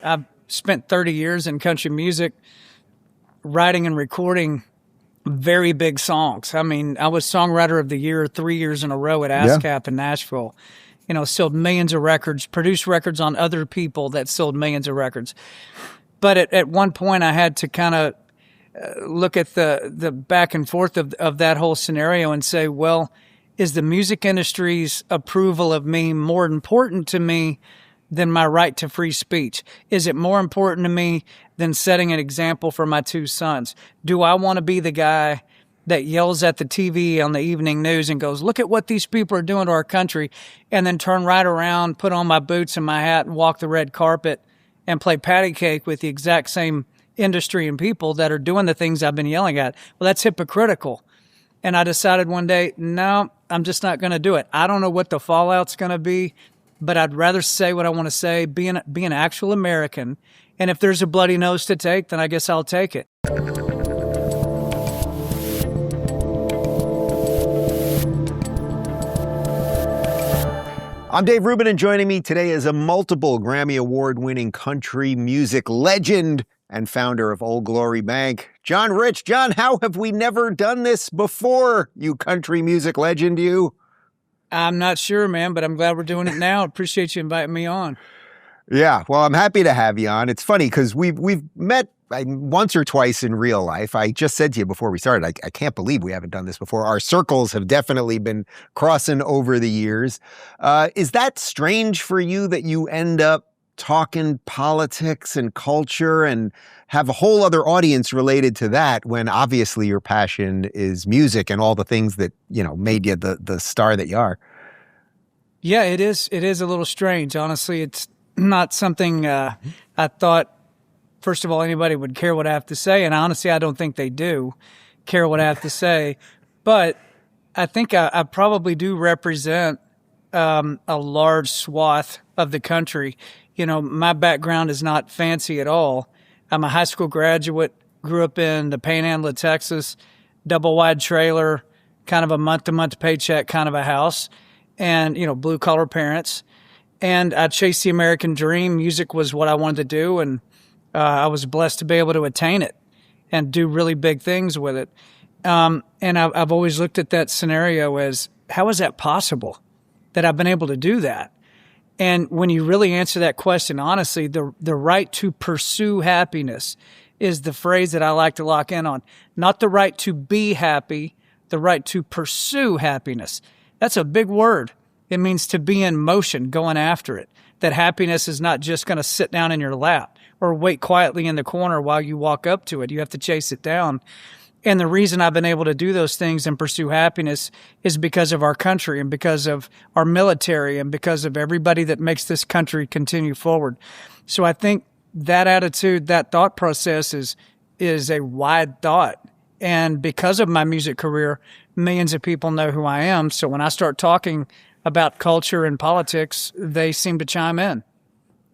I've spent 30 years in country music, writing and recording very big songs. I mean, I was Songwriter of the Year 3 years in a row at ASCAP in Nashville. You know, sold millions of records, produced records on other people that sold millions of records. But at one point, I had to kind of look at the back and forth of that whole scenario and say, well, is the music industry's approval of me more important to me than my right to free speech? Is it more important to me than setting an example for my two sons? Do I want to be the guy that yells at the TV on the evening news and goes, look at what these people are doing to our country, and then turn right around, put on my boots and my hat and walk the red carpet and play patty cake with the exact same industry and people that are doing the things I've been yelling at? Well, that's hypocritical. And I decided one day, no, I'm just not going to do it. I don't know what the fallout's going to be, but I'd rather say what I want to say, be an actual American. And if there's a bloody nose to take, then I guess I'll take it. I'm Dave Rubin, and joining me today is a multiple Grammy Award-winning country music legend and founder of Old Glory Bank, John Rich. John, how have we never done this before, you country music legend, you? I'm not sure, man, but I'm glad we're doing it now. Appreciate you inviting me on. Yeah, well, I'm happy to have you on. It's funny because we've met once or twice in real life. I just said to you before we started, I can't believe we haven't done this before. Our circles have definitely been crossing over the years. Is that strange for you that you end up talking politics and culture and have a whole other audience related to that when obviously your passion is music and all the things that, you know, made you the star that you are? Yeah, it is. It is a little strange. Honestly, it's not something I thought, first of all, anybody would care what I have to say. And honestly, I don't think they do care what I have to say. But I think I probably do represent a large swath of the country. You know, my background is not fancy at all. I'm a high school graduate, grew up in the Panhandle of Texas, double-wide trailer, kind of a month-to-month paycheck kind of a house, and, you know, blue-collar parents. And I chased the American dream. Music was what I wanted to do, and I was blessed to be able to attain it and do really big things with it. And I've always looked at that scenario as, how is that possible that I've been able to do that? And when you really answer that question, honestly, the right to pursue happiness is the phrase that I like to lock in on. Not the right to be happy, the right to pursue happiness. That's a big word. It means to be in motion, going after it. That happiness is not just going to sit down in your lap or wait quietly in the corner while you walk up to it. You have to chase it down. And the reason I've been able to do those things and pursue happiness is because of our country and because of our military and because of everybody that makes this country continue forward. So I think that attitude, that thought process is a wide thought. And because of my music career, millions of people know who I am. So when I start talking about culture and politics, they seem to chime in.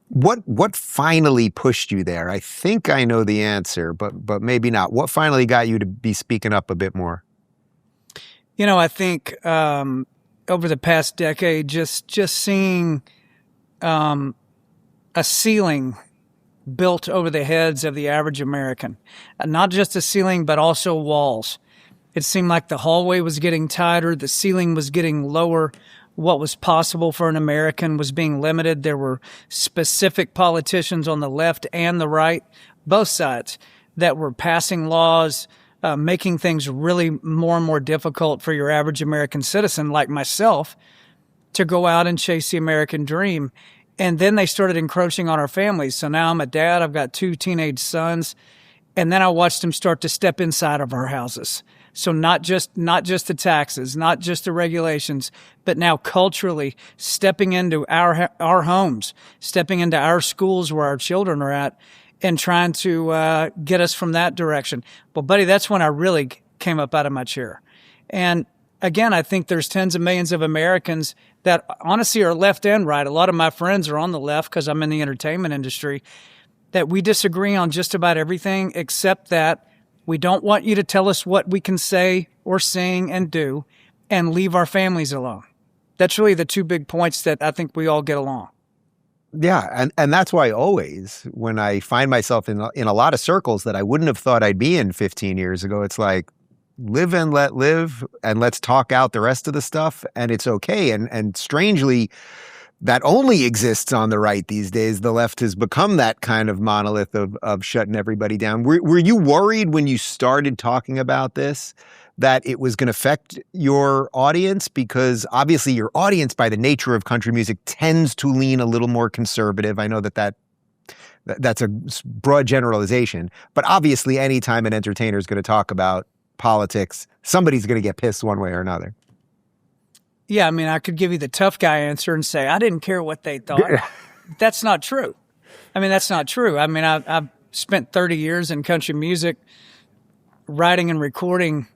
What finally pushed you there? I think I know the answer, but maybe not. What finally got you to be speaking up a bit more? You know, I think over the past decade, just seeing a ceiling built over the heads of the average American. Not just a ceiling, but also walls. It seemed like the hallway was getting tighter, the ceiling was getting lower. What was possible for an American was being limited. There were specific politicians on the left and the right, both sides, that were passing laws, making things really more and more difficult for your average American citizen like myself to go out and chase the American dream. And then they started encroaching on our families. So now I'm a dad. I've got 2 teenage sons. And then I watched them start to step inside of our houses. So not just the taxes, not just the regulations, but now culturally stepping into our homes, stepping into our schools where our children are at, and trying to get us from that direction. Well, buddy, that's when I really came up out of my chair. And again, I think there's tens of millions of Americans that honestly are left and right. A lot of my friends are on the left because I'm in the entertainment industry, that we disagree on just about everything except that we don't want you to tell us what we can say or sing and do, and leave our families alone. That's really the 2 big points that I think we all get along. Yeah, and that's why always when I find myself in a lot of circles that I wouldn't have thought I'd be in 15 years ago, it's like live and let live, and let's talk out the rest of the stuff, and it's okay. And strangely, that only exists on the right these days. The left has become that kind of monolith of shutting everybody down. Were you worried when you started talking about this that it was going to affect your audience? Because obviously your audience, by the nature of country music, tends to lean a little more conservative. I know that's a broad generalization, but obviously anytime an entertainer is going to talk about politics, somebody's going to get pissed one way or another. Yeah, I mean, I could give you the tough guy answer and say, I didn't care what they thought. That's not true. I mean, that's not true. I mean, I've spent 30 years in country music, writing and recording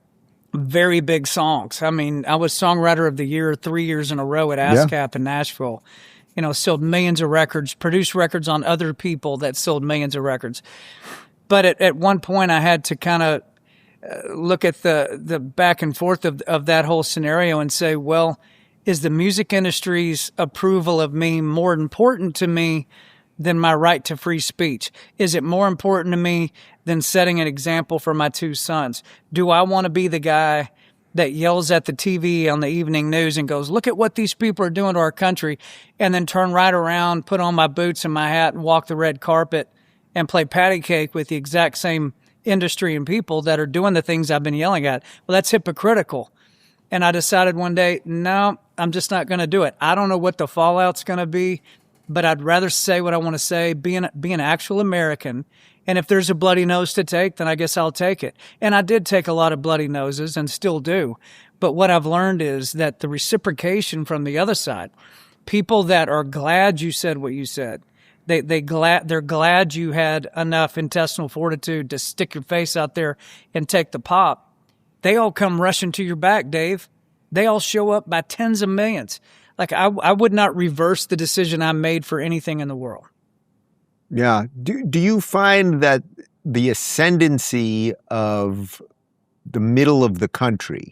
very big songs. I mean, I was Songwriter of the Year 3 years in a row at ASCAP in Nashville. You know, sold millions of records, produced records on other people that sold millions of records. But at one point, I had to kind of look at the back and forth of that whole scenario and say, well, is the music industry's approval of me more important to me than my right to free speech? Is it more important to me than setting an example for my two sons? Do I want to be the guy that yells at the TV on the evening news and goes, look at what these people are doing to our country, and then turn right around, put on my boots and my hat and walk the red carpet and play patty cake with the exact same industry and people that are doing the things I've been yelling at? Well, that's hypocritical. And I decided one day, no, I'm just not going to do it. I don't know what the fallout's going to be, but I'd rather say what I want to say, be an actual American. And if there's a bloody nose to take, then I guess I'll take it. And I did take a lot of bloody noses and still do. But what I've learned is that the reciprocation from the other side, people that are glad you said what you said, they're glad you had enough intestinal fortitude to stick your face out there and take the pop. They all come rushing to your back, Dave. They all show up by tens of millions. Like I would not reverse the decision I made for anything in the world. Yeah. Do you find that the ascendancy of the middle of the country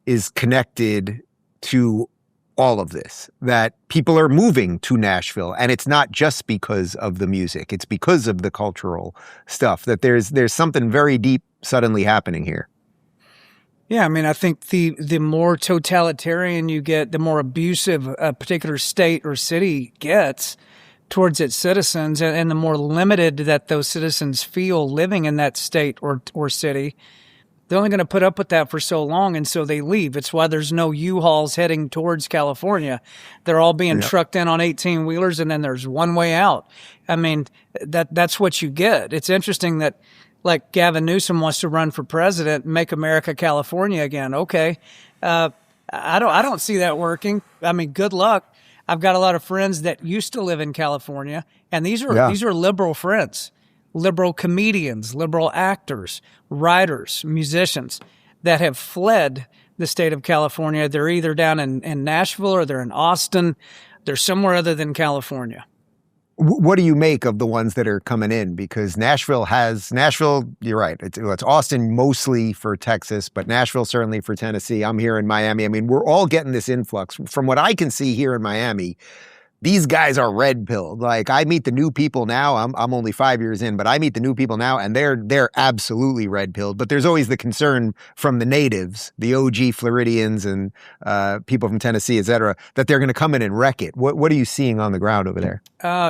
is connected to all of this, that people are moving to Nashville, and it's not just because of the music, it's because of the cultural stuff, that there's something very deep suddenly happening here? Yeah, I mean, I think the more totalitarian you get, the more abusive a particular state or city gets towards its citizens, and the more limited that those citizens feel living in that state or city, they're only going to put up with that for so long, and so they leave. It's why there's no U-Hauls heading towards California. They're all being trucked in on 18-wheelers, and then there's one way out. I mean, that's what you get. It's interesting that, like, Gavin Newsom wants to run for president and make America California again. Okay. I don't see that working. I mean, good luck. I've got a lot of friends that used to live in California, and these are liberal friends. Liberal comedians, liberal actors, writers, musicians that have fled the state of California. They're either down in Nashville or they're in Austin. They're somewhere other than California. What do you make of the ones that are coming in? Because Nashville, you're right. It's Austin mostly for Texas, but Nashville certainly for Tennessee. I'm here in Miami. I mean, we're all getting this influx. From what I can see here in Miami, these guys are red-pilled. Like, I meet the new people now. I'm only 5 years in, but I meet the new people now, and they're absolutely red-pilled. But there's always the concern from the natives, the OG Floridians and people from Tennessee, et cetera, that they're going to come in and wreck it. What are you seeing on the ground over there?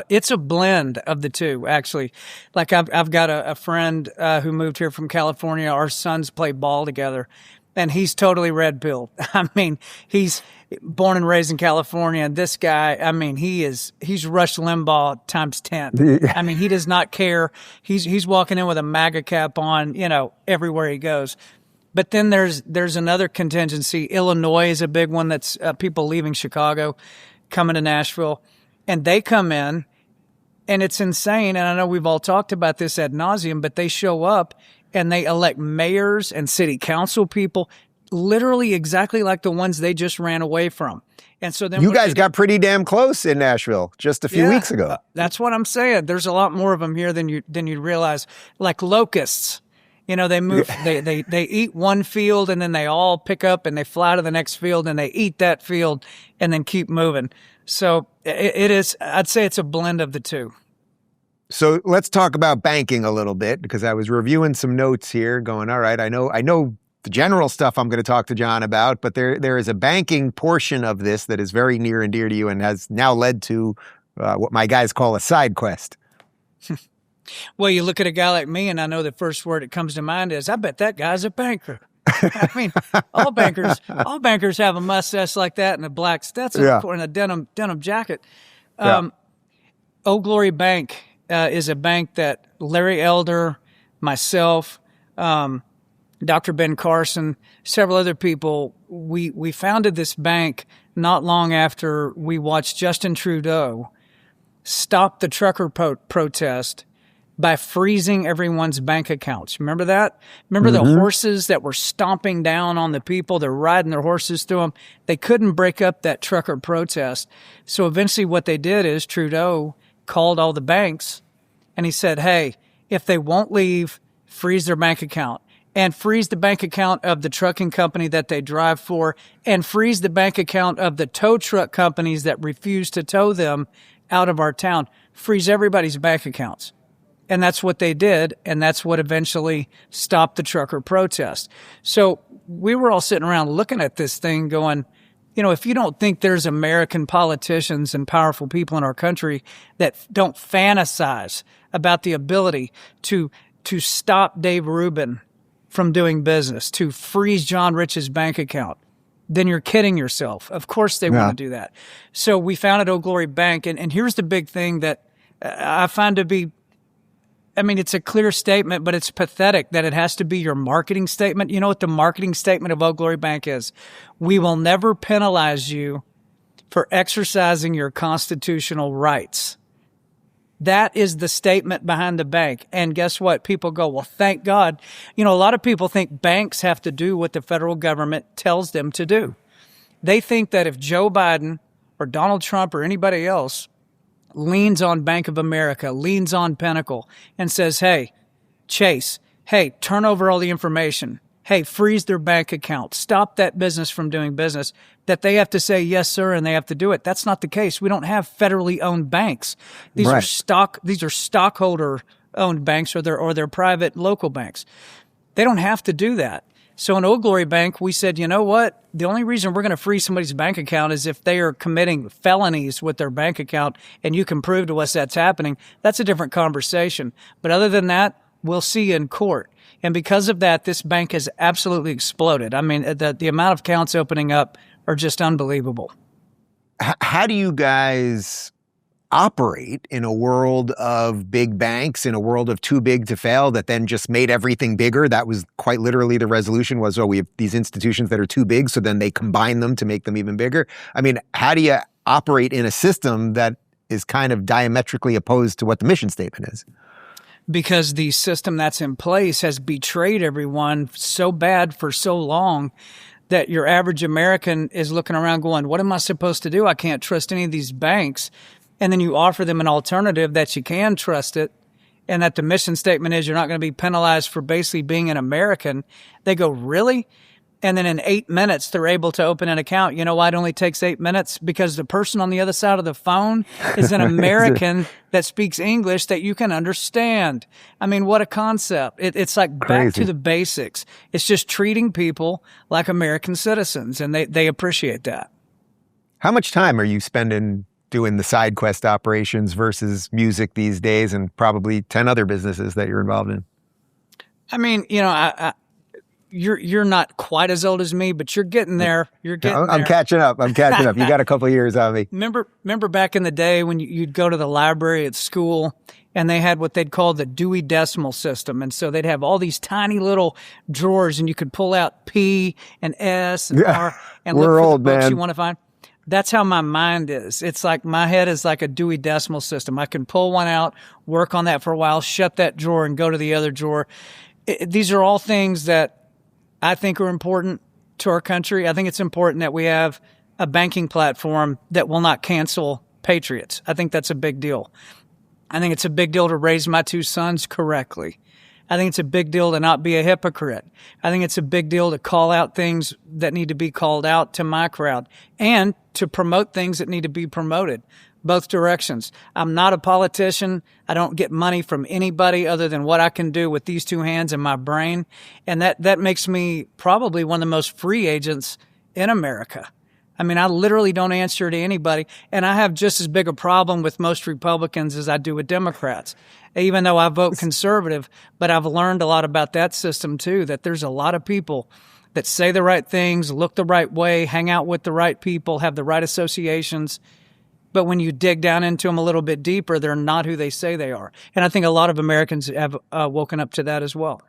It's a blend of the two, actually. Like, I've got a friend who moved here from California. Our sons play ball together, and he's totally red-pilled. I mean, he's born and raised in California. And this guy, I mean, he's Rush Limbaugh times 10. I mean, he does not care. He's walking in with a MAGA cap on, everywhere he goes. But then there's another contingency. Illinois is a big one. That's people leaving Chicago, coming to Nashville, and they come in, and it's insane. And I know we've all talked about this ad nauseum, but they show up and they elect mayors and city council people, literally exactly like the ones they just ran away from. And so then you guys got pretty damn close in Nashville just a few weeks ago. That's what I'm saying. There's a lot more of them here than you realize. Like locusts, they move. they eat one field and then they all pick up and they fly to the next field and they eat that field and then keep moving. So it is, I'd say it's a blend of the two. So let's talk about banking a little bit, because I was reviewing some notes here going, all right, I know the general stuff I'm going to talk to John about, but there is a banking portion of this that is very near and dear to you and has now led to what my guys call a side quest. Well, you look at a guy like me, and I know the first word that comes to mind is, I bet that guy's a banker. I mean, all bankers have a mustache like that and a black Stetson and a denim jacket. Old Glory Bank is a bank that Larry Elder, myself, Dr. Ben Carson, several other people, we founded this bank not long after we watched Justin Trudeau stop the trucker protest by freezing everyone's bank accounts. Remember that? Remember the horses that were stomping down on the people? They're riding their horses through them. They couldn't break up that trucker protest. So eventually what they did is Trudeau called all the banks and he said, hey, if they won't leave, freeze their bank account. And freeze the bank account of the trucking company that they drive for, and freeze the bank account of the tow truck companies that refuse to tow them out of our town. Freeze everybody's bank accounts. And that's what they did, and that's what eventually stopped the trucker protest. So we were all sitting around looking at this thing going, you know, if you don't think there's American politicians and powerful people in our country that don't fantasize about the ability to stop Dave Rubin from doing business, to freeze John Rich's bank account, then you're kidding yourself. Of course they want to do that. So we founded Old Glory Bank, and here's the big thing that I find to be, I mean, it's a clear statement, but it's pathetic that it has to be your marketing statement. You know what the marketing statement of Old Glory Bank is? We will never penalize you for exercising your constitutional rights. That is the statement behind the bank. And guess what? People go, well, thank God. You know, a lot of people think banks have to do what the federal government tells them to do. They think that if Joe Biden or Donald Trump or anybody else leans on Bank of America, leans on Pinnacle, and says, hey, Chase, hey, turn over all the information. Hey, freeze their bank account. Stop that business from doing business. That they have to say, yes, sir, and they have to do it. That's not the case. We don't have federally owned banks. These are stockholder owned banks or they're private local banks. They don't have to do that. So in Old Glory Bank, we said, you know what? The only reason we're going to freeze somebody's bank account is if they are committing felonies with their bank account and you can prove to us that's happening. That's a different conversation. But other than that, we'll see you in court. And because of that, this bank has absolutely exploded. I mean, the amount of accounts opening up are just unbelievable. How do you guys operate in a world of big banks, in a world of too big to fail that then just made everything bigger? That was quite literally the resolution was, we have these institutions that are too big, so then they combine them to make them even bigger. I mean, how do you operate in a system that is kind of diametrically opposed to what the mission statement is? Because the system that's in place has betrayed everyone so bad for so long that your average American is looking around going, what am I supposed to do? I can't trust any of these banks. And then you offer them an alternative that you can trust it, and that the mission statement is you're not going to be penalized for basically being an American. They go, really? And then in 8 minutes, they're able to open an account. You know why it only takes 8 minutes? Because the person on the other side of the phone is an American that speaks English that you can understand. I mean, what a concept. It's like back to the basics. It's just treating people like American citizens, and they appreciate that. How much time are you spending doing the side quest operations versus music these days, and probably 10 other businesses that you're involved in? I mean, you know, You're not quite as old as me, but you're getting there. I'm catching up. You got a couple of years on me. Remember back in the day when you'd go to the library at school and they had what they'd call the Dewey Decimal System. And so they'd have all these tiny little drawers and you could pull out P and S and R and look for the books you want to find. That's how my mind is. It's like my head is like a Dewey Decimal System. I can pull one out, work on that for a while, shut that drawer and go to the other drawer. These are all things that I think are important to our country. I think it's important that we have a banking platform that will not cancel patriots. I think that's a big deal. I think it's a big deal to raise my two sons correctly. I think it's a big deal to not be a hypocrite. I think it's a big deal to call out things that need to be called out to my crowd and to promote things that need to be promoted. Both directions. I'm not a politician. I don't get money from anybody other than what I can do with these two hands and my brain. And that makes me probably one of the most free agents in America. I mean, I literally don't answer to anybody. And I have just as big a problem with most Republicans as I do with Democrats, even though I vote conservative. But I've learned a lot about that system, too, that there's a lot of people that say the right things, look the right way, hang out with the right people, have the right associations. But when you dig down into them a little bit deeper, they're not who they say they are. And I think a lot of Americans have woken up to that as well.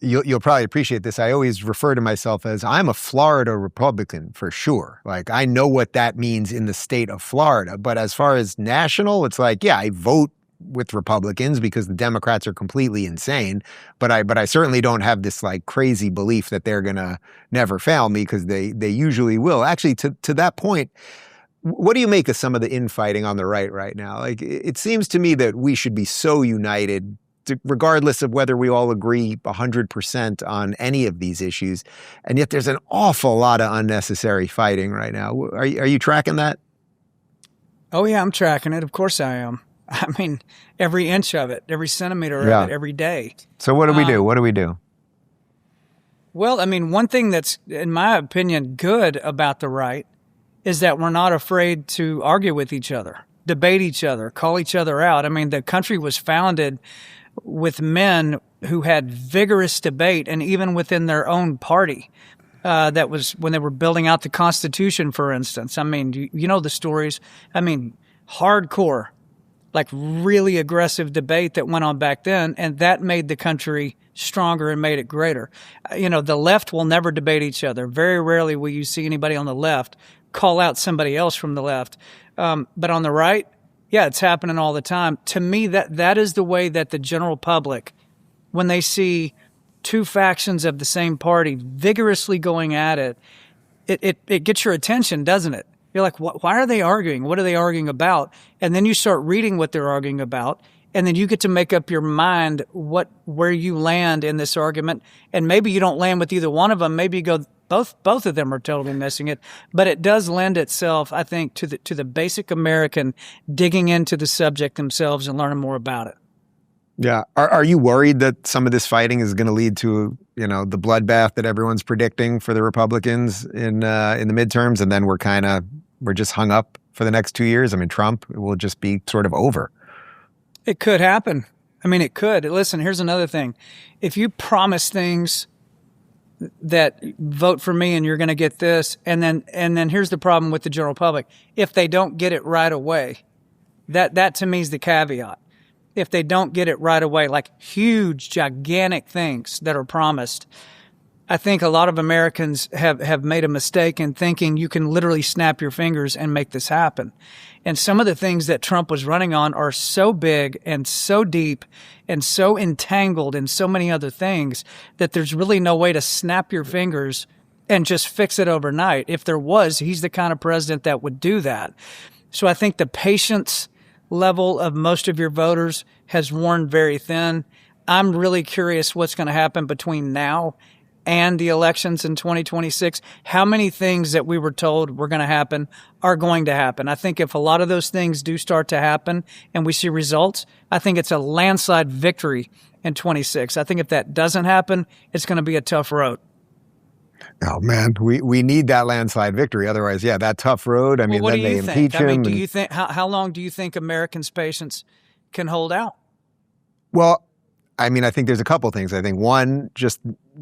You'll probably appreciate this. I always refer to myself as I'm a Florida Republican for sure. Like, I know what that means in the state of Florida. But as far as national, it's like, yeah, I vote with Republicans because the Democrats are completely insane. But I certainly don't have this like crazy belief that they're going to never fail me, because they usually will. Actually, to that point, what do you make of some of the infighting on the right now? Like, it seems to me that we should be so united, regardless of whether we all agree 100% on any of these issues. And yet there's an awful lot of unnecessary fighting right now. Are you tracking that? Oh, yeah, I'm tracking it. Of course I am. I mean, every inch of it, every centimeter of it, every day. So what do we do? What do we do? Well, I mean, one thing that's, in my opinion, good about the right is that we're not afraid to argue with each other, debate each other, call each other out. I mean, the country was founded with men who had vigorous debate, and even within their own party. That was when they were building out the Constitution, for instance. I mean, you know the stories. I mean, hardcore, like really aggressive debate that went on back then, and that made the country stronger and made it greater. You know, the left will never debate each other. Very rarely will you see anybody on the left call out somebody else from the left. But on the right, yeah, it's happening all the time. To me, that is the way that the general public, when they see two factions of the same party vigorously going at it, it gets your attention, doesn't it? You're like, why are they arguing? What are they arguing about? And then you start reading what they're arguing about, and then you get to make up your mind where you land in this argument. And maybe you don't land with either one of them. Maybe you go, both of them are totally missing it. But it does lend itself, I think, to the basic American digging into the subject themselves and learning more about it. Yeah. Are you worried that some of this fighting is going to lead to, the bloodbath that everyone's predicting for the Republicans in the midterms, and then we're just hung up for the next 2 years? I mean, Trump will just be sort of over. It could happen. I mean, it could. Listen, here's another thing. If you promise things that vote for me and you're going to get this, and then here's the problem with the general public. If they don't get it right away, that to me is the caveat. If they don't get it right away, like huge, gigantic things that are promised, I think a lot of Americans have made a mistake in thinking you can literally snap your fingers and make this happen. And some of the things that Trump was running on are so big and so deep and so entangled in so many other things that there's really no way to snap your fingers and just fix it overnight. If there was, he's the kind of president that would do that. So I think the patience level of most of your voters has worn very thin. I'm really curious what's going to happen between now and the elections in 2026. How many things that we were told were going to happen are going to happen? I think if a lot of those things do start to happen and we see results, I think it's a landslide victory in 26. I think if that doesn't happen, it's going to be a tough road. Oh, man, we need that landslide victory. Otherwise, yeah, that tough road. I mean, then they impeach him. I mean, do you think how long do you think Americans' patience can hold out? Well, I mean, I think there's a couple things. I think one, just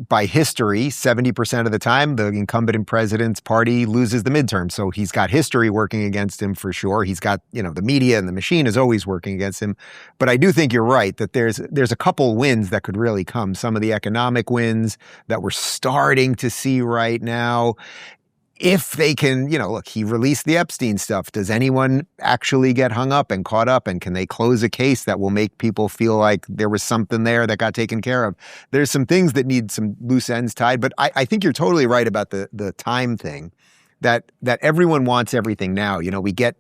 by history, 70% of the time, the incumbent president's party loses the midterm. So he's got history working against him for sure. He's got, the media and the machine is always working against him. But I do think you're right that there's a couple wins that could really come. Some of the economic wins that we're starting to see right now. If they can, look, he released the Epstein stuff. Does anyone actually get hung up and caught up? And can they close a case that will make people feel like there was something there that got taken care of? There's some things that need some loose ends tied. But I think you're totally right about the time thing, that everyone wants everything now. We get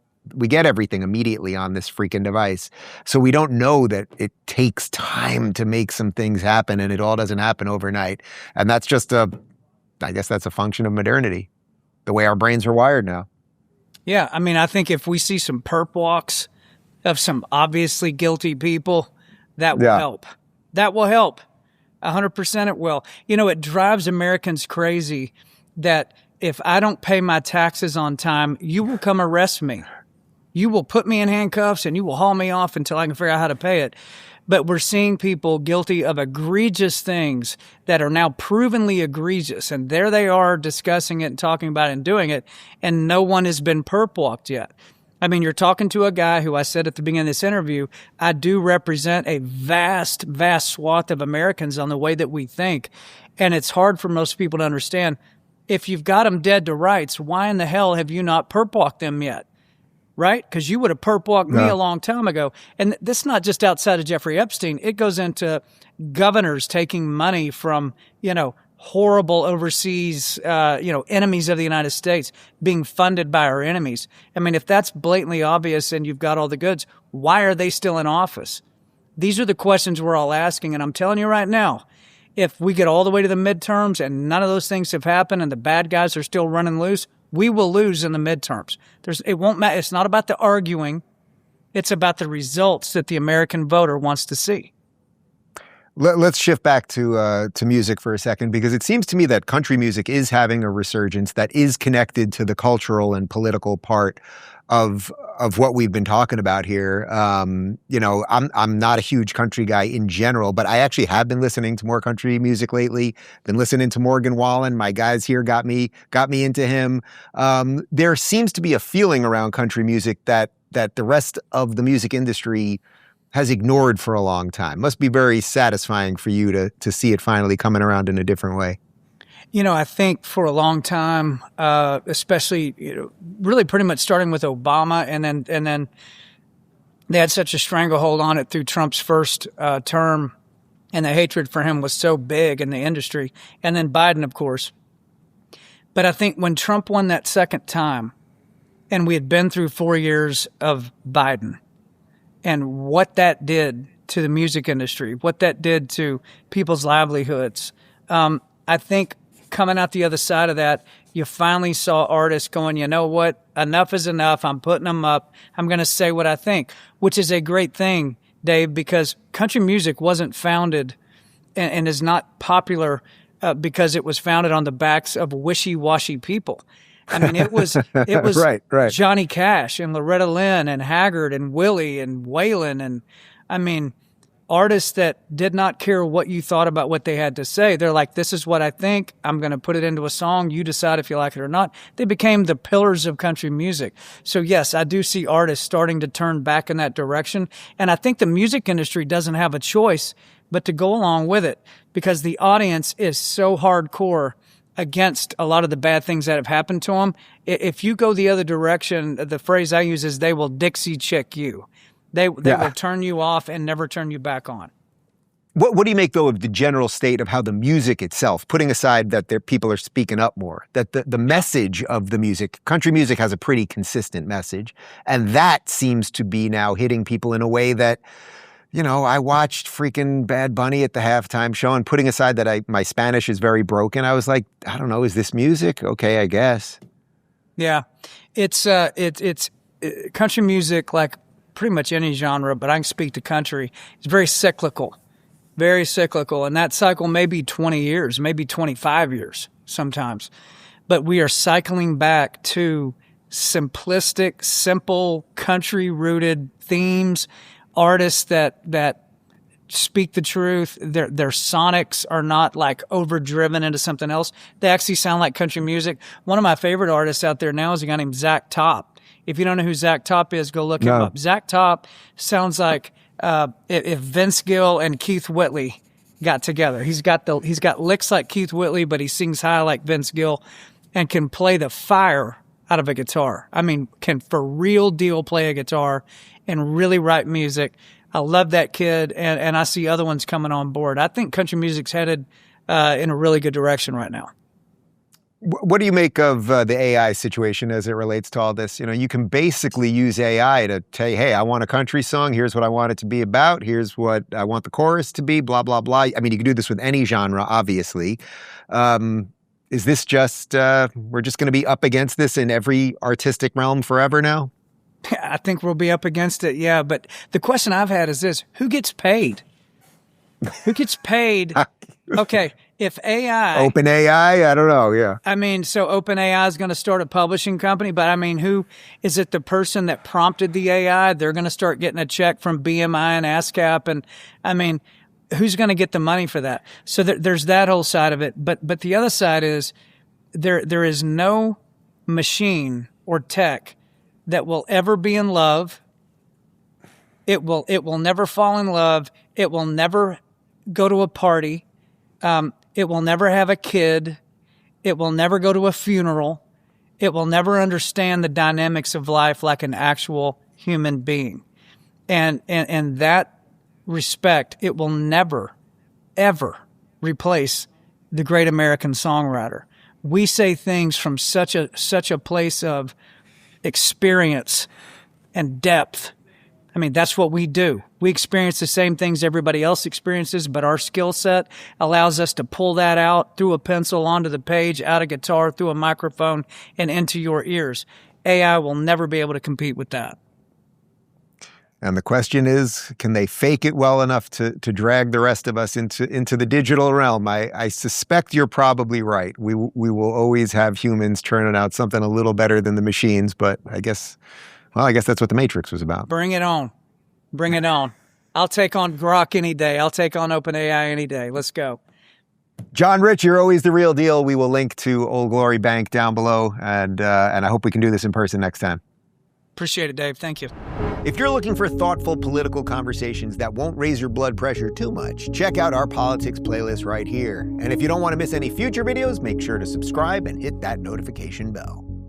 everything immediately on this freaking device. So we don't know that it takes time to make some things happen, and it all doesn't happen overnight. And that's just I guess that's a function of modernity, the way our brains are wired now. Yeah, I mean, I think if we see some perp walks of some obviously guilty people, that will help. That will help. 100% it will. You know, it drives Americans crazy that if I don't pay my taxes on time, you will come arrest me. You will put me in handcuffs and you will haul me off until I can figure out how to pay it. But we're seeing people guilty of egregious things that are now provenly egregious. And there they are discussing it and talking about it and doing it. And no one has been perp walked yet. I mean, you're talking to a guy who I said at the beginning of this interview, I do represent a vast, vast swath of Americans on the way that we think. And it's hard for most people to understand. If you've got them dead to rights, why in the hell have you not perp walked them yet? Right? Because you would have perp walked me a long time ago. And this is not just outside of Jeffrey Epstein. It goes into governors taking money from, horrible overseas, enemies of the United States being funded by our enemies. I mean, if that's blatantly obvious and you've got all the goods, why are they still in office? These are the questions we're all asking. And I'm telling you right now, if we get all the way to the midterms and none of those things have happened and the bad guys are still running loose, we will lose in the midterms. It won't matter. It's not about the arguing. It's about the results that the American voter wants to see. Let's shift back to music for a second, because it seems to me that country music is having a resurgence that is connected to the cultural and political part of what we've been talking about here. I'm not a huge country guy in general, but I actually have been listening to more country music lately. Been listening to Morgan Wallen. My guys here got me into him. There seems to be a feeling around country music that the rest of the music industry has ignored for a long time. Must be very satisfying for you to see it finally coming around in a different way. I think for a long time, especially, really pretty much starting with Obama, and then they had such a stranglehold on it through Trump's first term, and the hatred for him was so big in the industry, and then Biden, of course. But I think when Trump won that second time, and we had been through 4 years of Biden, and what that did to the music industry, what that did to people's livelihoods, I think coming out the other side of that, you finally saw artists going, you know what, enough is enough. I'm putting them up. I'm going to say what I think, which is a great thing, Dave, because country music wasn't founded and is not popular because it was founded on the backs of wishy-washy people. I mean, it was right. Johnny Cash and Loretta Lynn and Haggard and Willie and Waylon. And I mean, artists that did not care what you thought about what they had to say. They're like, this is what I think. I'm going to put it into a song. You decide if you like it or not. They became the pillars of country music. So yes, I do see artists starting to turn back in that direction. And I think the music industry doesn't have a choice but to go along with it, because the audience is so hardcore against a lot of the bad things that have happened to them. If you go the other direction, the phrase I use is they will Dixie chick you. They will turn you off and never turn you back on. What do you make, though, of the general state of how the music itself, putting aside that people are speaking up more, that the message of the music, country music has a pretty consistent message, and that seems to be now hitting people in a way that, I watched freaking Bad Bunny at the halftime show, and putting aside that my Spanish is very broken, I was like, I don't know, is this music? Okay, I guess. Yeah, it's country music, like pretty much any genre, but I can speak to country. It's very cyclical, and that cycle may be 20 years, maybe 25 years sometimes, but we are cycling back to simplistic, simple, country-rooted themes, artists that speak the truth. Their sonics are not like overdriven into something else. They actually sound like country music. One of my favorite artists out there now is a guy named Zach Top. If you don't know who Zach Top is, go look him up. Zach Top sounds like if Vince Gill and Keith Whitley got together. He's got licks like Keith Whitley, but he sings high like Vince Gill and can play the fire out of a guitar. I mean, can for real deal play a guitar and really write music. I love that kid, and I see other ones coming on board. I think country music's headed in a really good direction right now. What do you make of the AI situation as it relates to all this? You know, you can basically use AI to say, hey, I want a country song. Here's what I want it to be about. Here's what I want the chorus to be, blah, blah, blah. I mean, you can do this with any genre, obviously. Is this just, we're just going to be up against this in every artistic realm forever now? I think we'll be up against it, yeah. But the question I've had is this: who gets paid? Who gets paid? Okay, if AI... OpenAI? I don't know, yeah. I mean, so OpenAI is going to start a publishing company, but I mean, who is it? The person that prompted the AI? They're going to start getting a check from BMI and ASCAP, and I mean, who's going to get the money for that? So there's that whole side of it. But the other side is there is no machine or tech that will ever be in love. It will never fall in love. It will never go to a party. It will never have a kid. It will never go to a funeral. It will never understand the dynamics of life like an actual human being. And that respect, it will never, ever replace the great American songwriter. We say things from such a place of experience and depth. I mean, that's what we do. We experience the same things everybody else experiences, but our skill set allows us to pull that out through a pencil, onto the page, out a guitar, through a microphone, and into your ears. AI will never be able to compete with that. And the question is, can they fake it well enough to drag the rest of us into the digital realm? I suspect you're probably right. We will always have humans churning out something a little better than the machines, but I guess that's what the Matrix was about. Bring it on. Bring it on. I'll take on Grok any day. I'll take on OpenAI any day. Let's go. John Rich, you're always the real deal. We will link to Old Glory Bank down below, and I hope we can do this in person next time. Appreciate it, Dave. Thank you. If you're looking for thoughtful political conversations that won't raise your blood pressure too much, check out our politics playlist right here. And if you don't want to miss any future videos, make sure to subscribe and hit that notification bell.